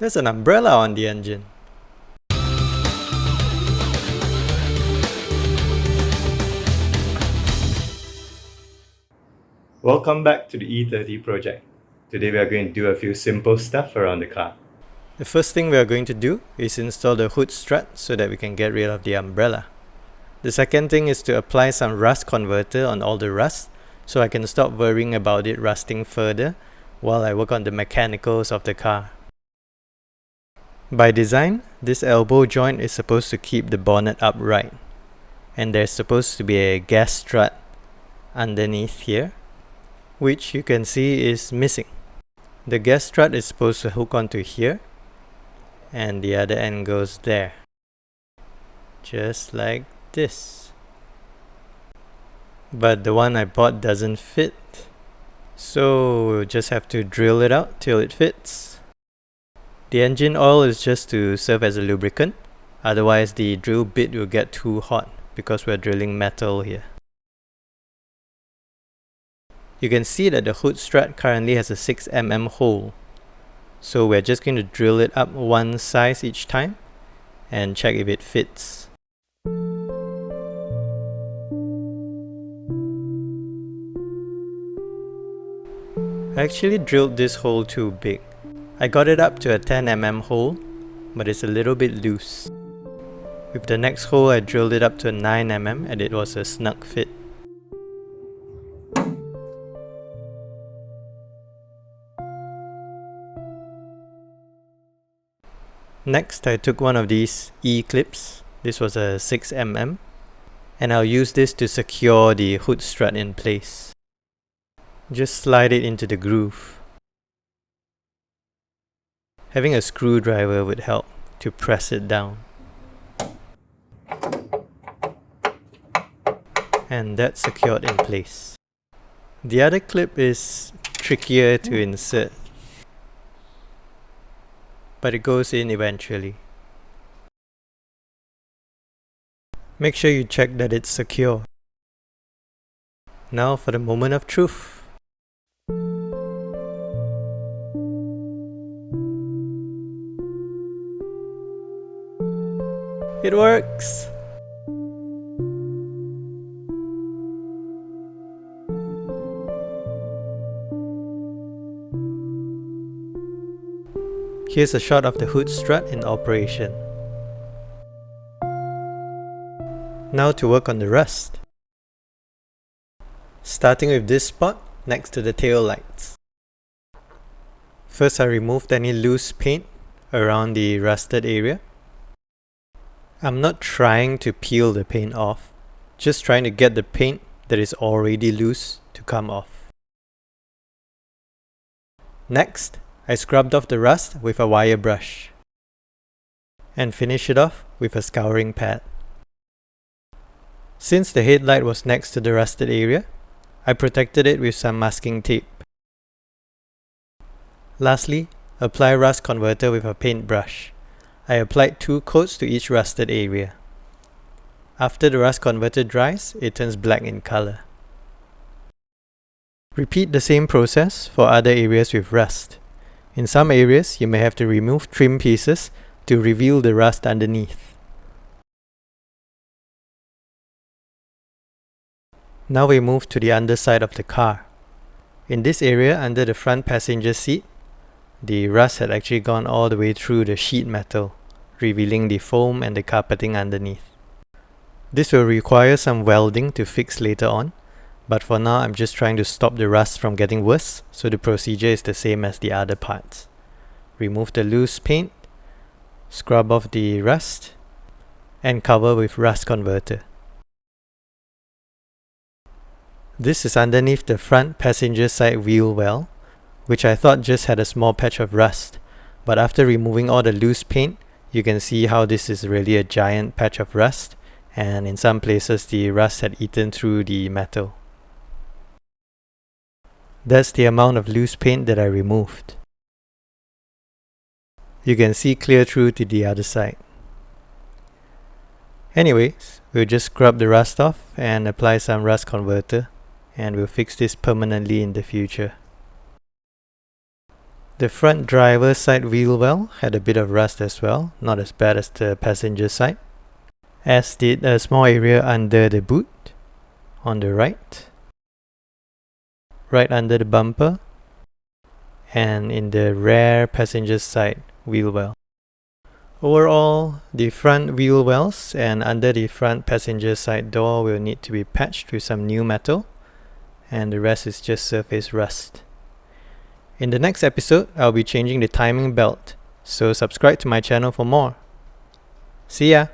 There's an umbrella on the engine. Welcome back to the E30 project. Today we are going to do a few simple stuff around the car. The first thing we are going to do is install the hood strut so that we can get rid of the umbrella. The second thing is to apply some rust converter on all the rust so I can stop worrying about it rusting further while I work on the mechanicals of the car. By design, this elbow joint is supposed to keep the bonnet upright, and there's supposed to be a gas strut underneath here, which you can see is missing. The gas strut is supposed to hook onto here, and the other end goes there, just like this. But the one I bought doesn't fit, so we'll just have to drill it out till it fits. The engine oil is just to serve as a lubricant, otherwise the drill bit will get too hot because we're drilling metal here. You can see that the hood strut currently has a 6mm hole, so we're just going to drill it up one size each time and check if it fits. I actually drilled this hole too big. I got it up to a 10mm hole, but it's a little bit loose. With the next hole I drilled it up to a 9mm and it was a snug fit. Next I took one of these E-clips, this was a 6mm, and I'll use this to secure the hood strut in place. Just slide it into the groove. Having a screwdriver would help to press it down. And that's secured in place. The other clip is trickier to insert, but it goes in eventually. Make sure you check that it's secure. Now for the moment of truth. It works! Here's a shot of the hood strut in operation. Now to work on the rust. Starting with this spot next to the tail lights. First I removed any loose paint around the rusted area. I'm not trying to peel the paint off, just trying to get the paint that is already loose to come off. Next, I scrubbed off the rust with a wire brush and finish it off with a scouring pad. Since the headlight was next to the rusted area, I protected it with some masking tape. Lastly, apply rust converter with a paintbrush. I applied 2 coats to each rusted area. After the rust converter dries, it turns black in color. Repeat the same process for other areas with rust. In some areas, you may have to remove trim pieces to reveal the rust underneath. Now we move to the underside of the car. In this area under the front passenger seat, the rust had actually gone all the way through the sheet metal, revealing the foam and the carpeting underneath. This will require some welding to fix later on, but for now I'm just trying to stop the rust from getting worse, so the procedure is the same as the other parts. Remove the loose paint, scrub off the rust, and cover with rust converter. This is underneath the front passenger side wheel well, which I thought just had a small patch of rust, but after removing all the loose paint, you can see how this is really a giant patch of rust, and in some places the rust had eaten through the metal. That's the amount of loose paint that I removed. You can see clear through to the other side. Anyways, we'll just scrub the rust off and apply some rust converter, and we'll fix this permanently in the future. The front driver's side wheel well had a bit of rust as well, not as bad as the passenger side. As did a small area under the boot, on the right under the bumper, and in the rear passenger side wheel well. Overall, the front wheel wells and under the front passenger side door will need to be patched with some new metal, and the rest is just surface rust. In the next episode, I'll be changing the timing belt, so subscribe to my channel for more. See ya!